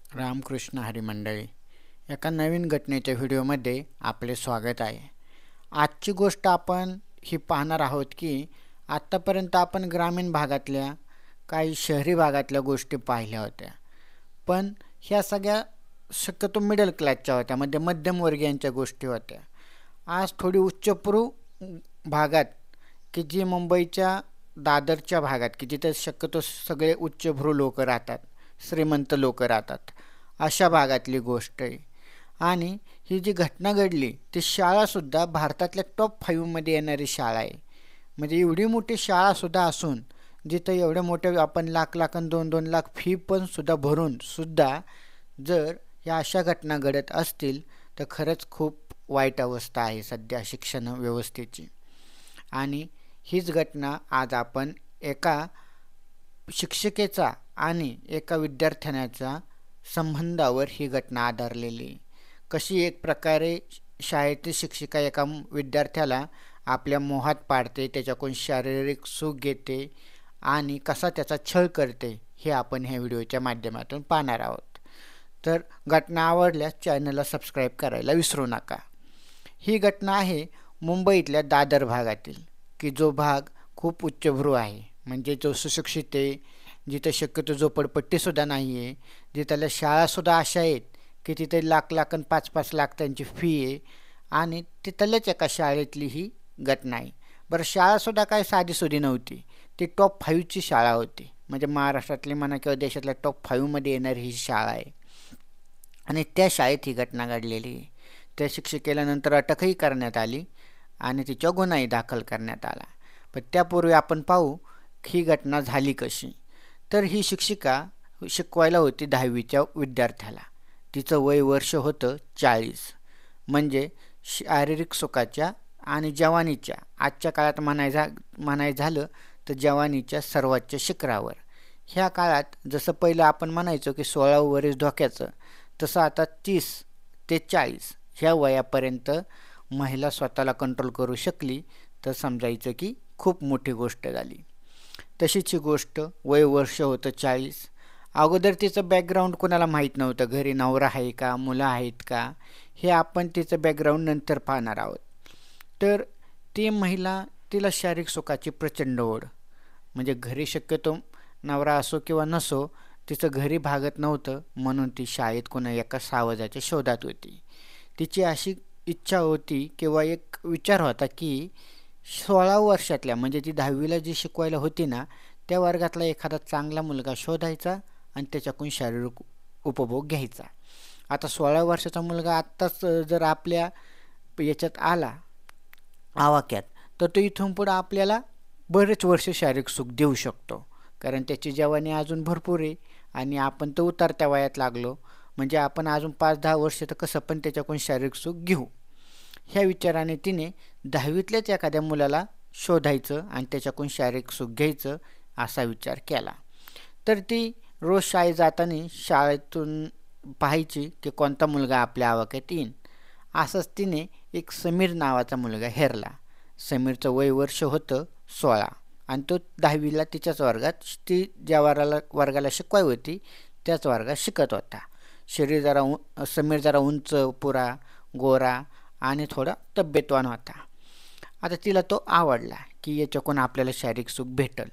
रामकृष्ण हरी मंडळी. एका नवीन घटनेच्या व्हिडिओमध्ये आपले स्वागत आहे. आजची गोष्ट आपण ही पाहणार आहोत की आत्तापर्यंत आपण ग्रामीण भागातल्या काही शहरी भागातल्या गोष्टी पाहिल्या होत्या, पण ह्या सगळ्या शक्यतो मिडल क्लासच्या होत्या, म्हणजे मध्यमवर्गीयांच्या गोष्टी होत्या. आज थोडी उच्चभ्रू भागात, की जी मुंबईच्या दादरच्या भागात, की जिथे शक्यतो सगळे उच्चभ्रू लोक राहतात, श्रीमंत लोक राहतात, अशा भागातली गोष्ट आहे. आणि ही जी घटना घडली ती शाळासुद्धा भारतातल्या टॉप 5मध्ये येणारी शाळा आहे. म्हणजे एवढी मोठी शाळासुद्धा असून जिथं एवढ्या मोठ्या आपण लाख लाख आणि 2-2 लाख फी पण सुद्धा भरून सुद्धा जर या अशा घटना घडत असतील तर खरंच खूप वाईट अवस्था आहे सध्या शिक्षण व्यवस्थेची. आणि हीच घटना आज आपण एका शिक्षिकेचा आणि एका विद्यार्थ्याचा संबंधावर ही घटना आधारलेली. कशी एक प्रकारे शाळेतील शिक्षिका एका विद्यार्थ्याला आपल्या मोहात पाडते, त्याच्याकडून शारीरिक सुख घेते आणि कसा त्याचा छळ करते हे आपण ह्या व्हिडिओच्या माध्यमातून पाहणार आहोत. तर घटना आवडल्यास चॅनलला सबस्क्राईब करायला विसरू नका. ही घटना आहे मुंबईतल्या दादर भागातील, की जो भाग खूप उच्चभ्रू आहे, म्हणजे जो सुशिक्षित आहे, जिथे शक्यतो झोपडपट्टीसुद्धा नाही आहे, जिथल्या शाळासुद्धा अशा आहेत की तिथे लाख लाख आणि 5-5 लाख त्यांची फी आहे. आणि तिथल्याच एका शाळेतली ही घटना आहे. बरं, शाळासुद्धा काय साधीसुधी नव्हती, ती टॉप 5ची शाळा होती, म्हणजे महाराष्ट्रातली म्हणा किंवा देशातल्या टॉप 5मध्ये येणारी ही शाळा आहे. आणि त्या शाळेत ही घटना घडलेली आहे. त्या शिक्षिकेला नंतर अटकही करण्यात आली आणि तिच्या गुन्हाही दाखल करण्यात आला. पण त्यापूर्वी आपण पाहू ही घटना झाली कशी. तर ही शिक्षिका शिकवायला होती 10वीच्या विद्यार्थ्याला. तिचं वय वर्ष होतं 40, म्हणजे शारीरिक सुखाच्या आणि जवानीच्या, आजच्या काळात म्हणायचं झालं तर जवानीच्या सर्वोच्च शिखरावर. ह्या काळात जसं पहिलं आपण म्हणायचो की 16 वर्ष धोक्याचं, तसं आता 30 ते 40 ह्या वयापर्यंत महिला स्वतःला कंट्रोल करू शकली तर समजायचं की खूप मोठी गोष्ट झाली. तशीच ही गोष्ट, वय वर्ष होतं 40. अगोदर तिचं बॅकग्राऊंड कोणाला माहीत नव्हतं, घरी नवरा आहे का, मुलं आहेत का, हे आपण तिचं बॅकग्राऊंड नंतर पाहणार आहोत. तर ती महिला, तिला शारीरिक सुखाची प्रचंड ओढ, म्हणजे घरी शक्यतो नवरा असो किंवा नसो तिचं घरी भागत नव्हतं, म्हणून ती शाळेत कोणा एका सावजाच्या शोधात होती. तिची अशी इच्छा होती किंवा एक विचार होता की 16 वर्षातल्या, म्हणजे ती 10वीला जी शिकवायला होती ना, त्या वर्गातला एखादा चांगला मुलगा शोधायचा आणि त्याच्याकडून शारीरिक उपभोग घ्यायचा. आता 16 वर्षाचा मुलगा आत्ताच जर आपल्या याच्यात आला आवाक्यात, तर तो इथून पुढं आपल्याला बरेच वर्ष शारीरिक सुख देऊ शकतो, कारण त्याची जवानी अजून भरपूर आहे आणि आपण तर उतरत्या वयात लागलो, म्हणजे आपण अजून 5-10 वर्ष तर कसं पण त्याच्याकडून शारीरिक सुख घेऊ. ह्या विचाराने तिने 10वीतल्याच एखाद्या मुलाला शोधायचं आणि त्याच्याकडून शारीरिक सुख घ्यायचं असा विचार केला. तर ती रोज शाळेत जाताना शाळेतून पाहायची की कोणता मुलगा आपल्या आवाक्यात येईन. असंच तिने एक समीर नावाचा मुलगा हेरला. समीरचं वय वर्ष होतं 16 आणि तो 10वीला तिच्याच वर्गात, ती ज्या वर्गाला शिकवाय होती त्याच वर्गात शिकत होता. समीर जरा उंच, पुरा, गोरा आणि थोडा तब्येतवान होता. आता तिला तो आवडला की याच्याकडून आपल्याला शारीरिक सुख भेटल.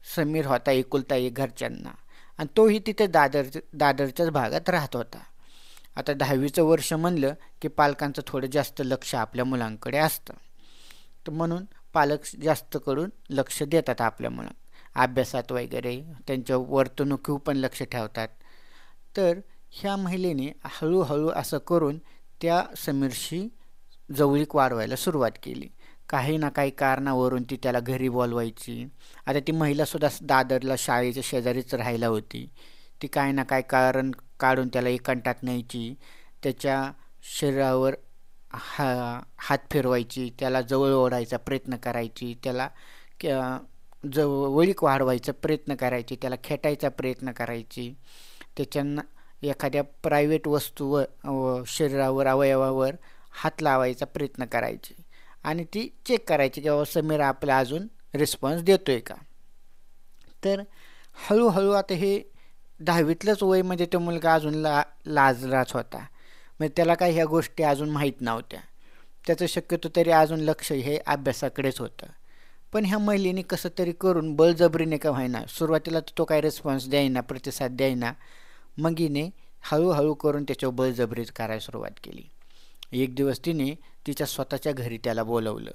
समीर होता एकुलता एक घरच्यांना आणि तोही तिथे दादरच्याच भागात राहत होता. आता 10वीचं वर्ष म्हणलं की पालकांचं थोडं जास्त लक्ष आपल्या मुलांकडे असतं, तर म्हणून पालक जास्त करून लक्ष देतात आपल्या मुलांना, अभ्यासात वगैरे त्यांच्या वर्तणुकीवर पण लक्ष ठेवतात. तर ह्या महिलेने हळूहळू असं करून त्या समीरशी जवळीक वाढवायला सुरुवात केली. काही ना काही कारणावरून ती त्याला घरी बोलवायची. आता ती महिलासुद्धा दादरला शाळेच्या शेजारीच राहायला होती. ती काही ना काही कारण काढून त्याला एकांतात न्यायची, त्याच्या शरीरावर हात फिरवायची, त्याला जवळ ओढायचा प्रयत्न करायची, त्याला जवळीक वाढवायचा प्रयत्न करायची, त्याला खेटायचा प्रयत्न करायची, त्याच्यांना एखाद्या प्रायव्हेट वस्तूवर, शरीरावर, अवयवावर हात लावायचा प्रयत्न करायची आणि ती चेक करायची की बाबा समीर आपला अजून रिस्पॉन्स देतोय का. तर हळूहळू आता हे 10वीतलंच वय म्हणजे तो मुलगा अजून लाजराच होता. म्हणजे त्याला काही ह्या गोष्टी अजून माहीत नव्हत्या. त्याचं शक्यतो तरी अजून लक्ष हे अभ्यासाकडेच होतं. पण ह्या महिलेने कसं तरी करून बळजबरीने का होईना, सुरुवातीला तो काही रिस्पॉन्स द्यायना, प्रतिसाद द्यायना, मग हिने हळूहळू करून त्याच्यावर बळजबरीच करायला सुरुवात केली. एक दिवस तिने तिच्या स्वतःच्या घरी त्याला बोलवलं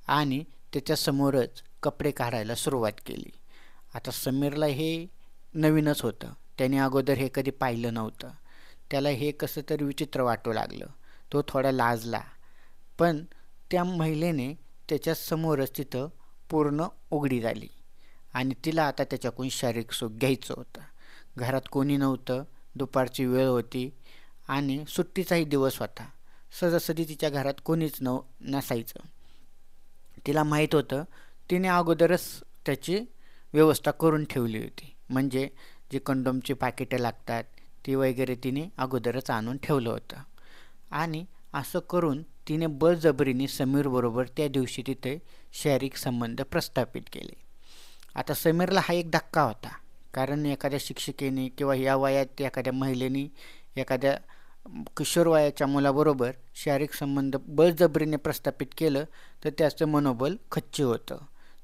आणि त्याच्यासमोरच कपडे काढायला सुरुवात केली. आता समीरला हे नवीनच होतं. त्याने अगोदर हे कधी पाहिलं नव्हतं. त्याला हे कसं तरी विचित्र वाटू लागलं. तो थोडा लाजला. पण त्या महिलेने त्याच्यासमोरच तिथं पूर्ण उघडी झाली आणि तिला आता त्याच्याकडून शारीरिक सुख घ्यायचं होतं. घरात कोणी नव्हतं, दुपारची वेळ होती आणि सुट्टीचाही दिवस होता. सहजासहजी तिच्या घरात कोणीच नसायचं. तिला माहीत होतं, तिने अगोदरच त्याची व्यवस्था करून ठेवली होती. म्हणजे जी कंडोमची पाकिटं लागतात ती वगैरे तिने अगोदरच आणून ठेवलं होतं. आणि असं करून तिने बळजबरीने समीरबरोबर त्या दिवशी तिथे शारीरिक संबंध प्रस्थापित केले. आता समीरला हा एक धक्का होता. कारण एखाद्या शिक्षिकेने किंवा या वयात एखाद्या महिलेने एखाद्या किशोर वयाच्या मुलाबरोबर शारीरिक संबंध बळजबरीने प्रस्थापित केलं तर त्याचं मनोबल खच्ची होतं.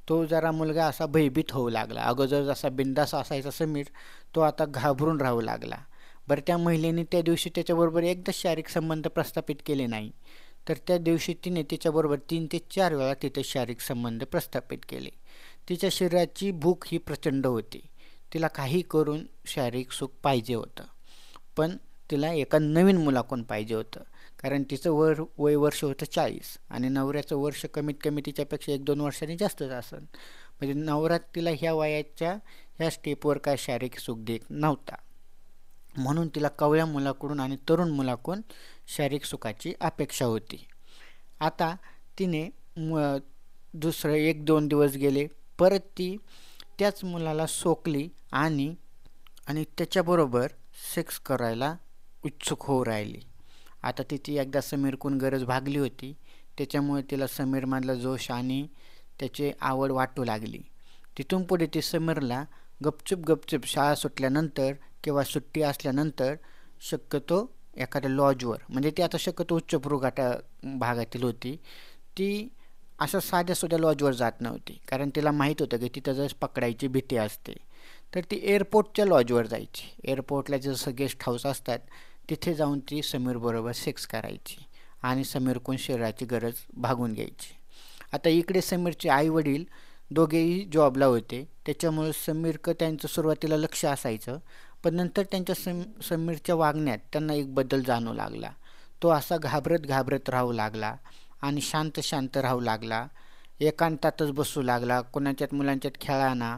तो जरा मुलगा असा भयभीत होऊ लागला. अगोदर जसा बिनधास्त असायचा समीर, तो आता घाबरून राहू लागला. बरं, त्या महिलेने त्या दिवशी त्याच्याबरोबर एकदा शारीरिक संबंध प्रस्थापित केले नाही, तर त्या दिवशी तिने तिच्याबरोबर 3 ते 4 वेळा तिथे शारीरिक संबंध प्रस्थापित केले. तिच्या शरीराची भूक ही प्रचंड होती. तिला काही करून शारीरिक सुख पाहिजे होतं. पण तिला एका नवीन मुलाकडून पाहिजे होतं. कारण तिचं वय वर्ष होतं 40 आणि नवऱ्याचं वर्ष कमीत कमी तिच्यापेक्षा 1-2 वर्षांनी जास्तच असेल. म्हणजे नवरा तिला ह्या वयाच्या ह्या स्टेपवर काय शारीरिक सुख देत नव्हता. म्हणून तिला कवळ्या मुलाकडून आणि तरुण मुलाकडून शारीरिक सुखाची अपेक्षा होती. आता तिने दुसरं 1-2 दिवस गेले. परत ती त्याच मुलाला सोकली आणि त्याच्याबरोबर सेक्स करायला उत्सुक होऊ राहिली. आता तिची एकदा समीरकडून गरज भागली होती. त्याच्यामुळे तिला समीरमधला जोश आणि त्याची आवड वाटू लागली. तिथून पुढे ती समीरला गपचूप शाळा सुटल्यानंतर किंवा सुट्टी असल्यानंतर शक्यतो एखाद्या लॉजवर, म्हणजे ती आता शक्यतो उच्चभ्रू भागातील होती, ती अशा साध्या लॉजवर जात नव्हती. कारण तिला माहीत होतं की तिथं जर पकडायची भीती असते. तर ती एअरपोर्टच्या लॉजवर जायची. एअरपोर्टला जसं गेस्ट हाऊस असतात तिथे जाऊन ती समीरबरोबर सेक्स करायची आणि समीरकडून शरीराची गरज भागून घ्यायची. आता इकडे समीरचे आईवडील दोघेही जॉबला होते. त्याच्यामुळे त्यांचं सुरुवातीला लक्ष असायचं. पण नंतर त्यांच्या समीरच्या वागण्यात त्यांना एक बदल जाणवू लागला. तो असा घाबरत राहू लागला आणि शांत राहू लागला. एकांतातच बसू लागला. कोणाच्यात मुलांच्यात खेळाना.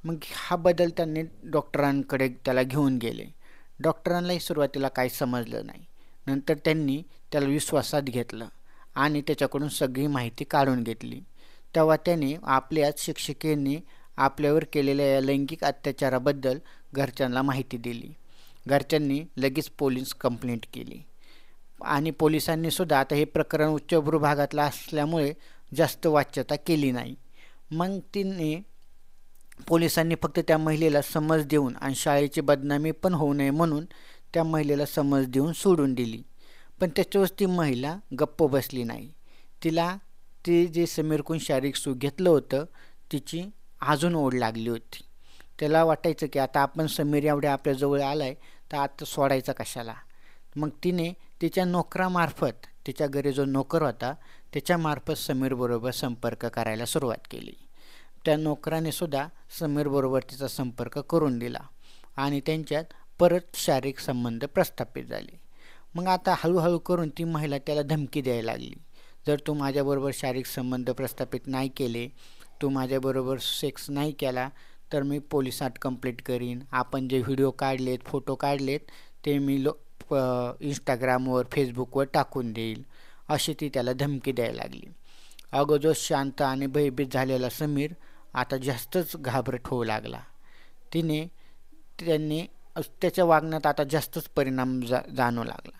मग हा बदल त्यांनी डॉक्टरांकडे त्याला घेऊन गेले. डॉक्टरांनाही सुरुवातीला काही समजलं नाही. नंतर त्यांनी त्याला विश्वासात घेतलं आणि त्याच्याकडून सगळी माहिती काढून घेतली. तेव्हा त्याने आपल्याच शिक्षिकेने आपल्यावर केलेल्या या लैंगिक अत्याचाराबद्दल घरच्यांना माहिती दिली. घरच्यांनी लगेच पोलीस कंप्लेंट केली आणि पोलिसांनी सुद्धा आता हे प्रकरण उच्चभ्रू भागातलं असल्यामुळे जास्त वाच्यता केली नाही. मग पोलिसांनी फक्त त्या महिलेला समज देऊन आणि शाळेची बदनामी पण होऊ नये म्हणून त्या महिलेला समज देऊन सोडून दिली. पण त्याच्यावर ती महिला गप्प बसली नाही. तिला ती जे समीरकडून शारीरिक सुख घेतलं होतं तिची अजून ओढ लागली होती. त्याला वाटायचं की आता आपण समीर एवढ्या आपल्याजवळ आलाय तर आता सोडायचा कशाला. मग तिने तिच्या नोकरामार्फत, तिच्या घरी जो नोकर होता त्याच्यामार्फत समीरबरोबर संपर्क करायला सुरुवात केली. त्या नोकराने सुद्धा समीरबरोबर तिचा संपर्क करून दिला आणि त्यांच्यात परत शारीरिक संबंध प्रस्थापित झाले. मग आता हळूहळू करून ती महिला त्याला धमकी द्यायला लागली. जर तू माझ्याबरोबर शारीरिक संबंध प्रस्थापित नाही केले, तू माझ्याबरोबर सेक्स नाही केला तर मी पोलिसात कंप्लेंट करीन. आपण जे व्हिडिओ काढलेत, फोटो काढलेत ते मी इंस्टाग्रामवर, फेसबुकवर टाकून देईल, अशी ती त्याला धमकी द्यायला लागली. अगोदर शांत आणि भयभीत झालेला समीर आता जास्तच घाबरट होऊ लागला. त्यांनी त्याच्या वागण्यात आता जास्तच परिणाम जाणवू लागला.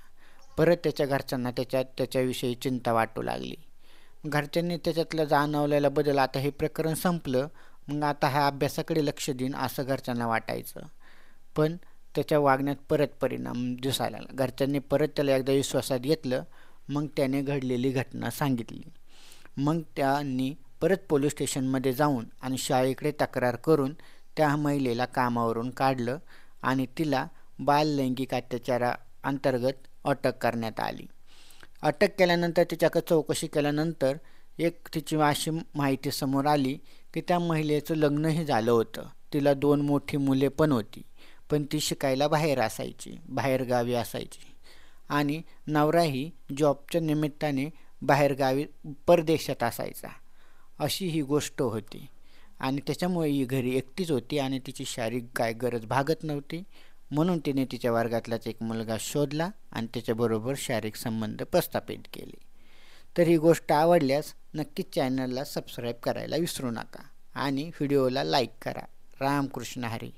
परत त्याच्या घरच्यांना त्याच्याविषयी चिंता वाटू लागली. घरच्यांनी त्याच्यातला जाणवलेला बदल, आता हे प्रकरण संपलं, मग आता हा अभ्यासाकडे लक्ष देईन असं घरच्यांना वाटायचं. पण त्याच्या वागण्यात परत परिणाम दिसायला लागला. घरच्यांनी परत त्याला एकदा विश्वासात घेतलं. मग त्याने घडलेली घटना सांगितली. मग त्यांनी परत पोलीस स्टेशनमध्ये जाऊन आणि शाळेकडे तक्रार करून त्या महिलेला कामावरून काढलं आणि तिला बाललैंगिक अत्याचाराअंतर्गत अटक करण्यात आली. अटक केल्यानंतर तिच्याकडे चौकशी केल्यानंतर एक तिची अशी माहिती समोर आली की त्या महिलेचं लग्नही झालं होतं. तिला 2 मोठी मुले पण होती, पण ती शिकायला बाहेरगावी असायची आणि नवराही जॉबच्या निमित्ताने बाहेरगावी परदेशात असायचा. अशी ही गोष्ट होती आणि त्याच्यामुळे ही घरी एकटीच होती आणि तिची शारीरिक काय गरज भागत नव्हती. म्हणून तिने तिच्या वर्गातलाच एक मुलगा शोधला आणि त्याच्याबरोबर शारीरिक संबंध प्रस्थापित केले. तर ही गोष्ट आवडल्यास नक्कीच चॅनलला सबस्क्राईब करायला विसरू नका आणि व्हिडिओला लाईक करा. रामकृष्ण हरी.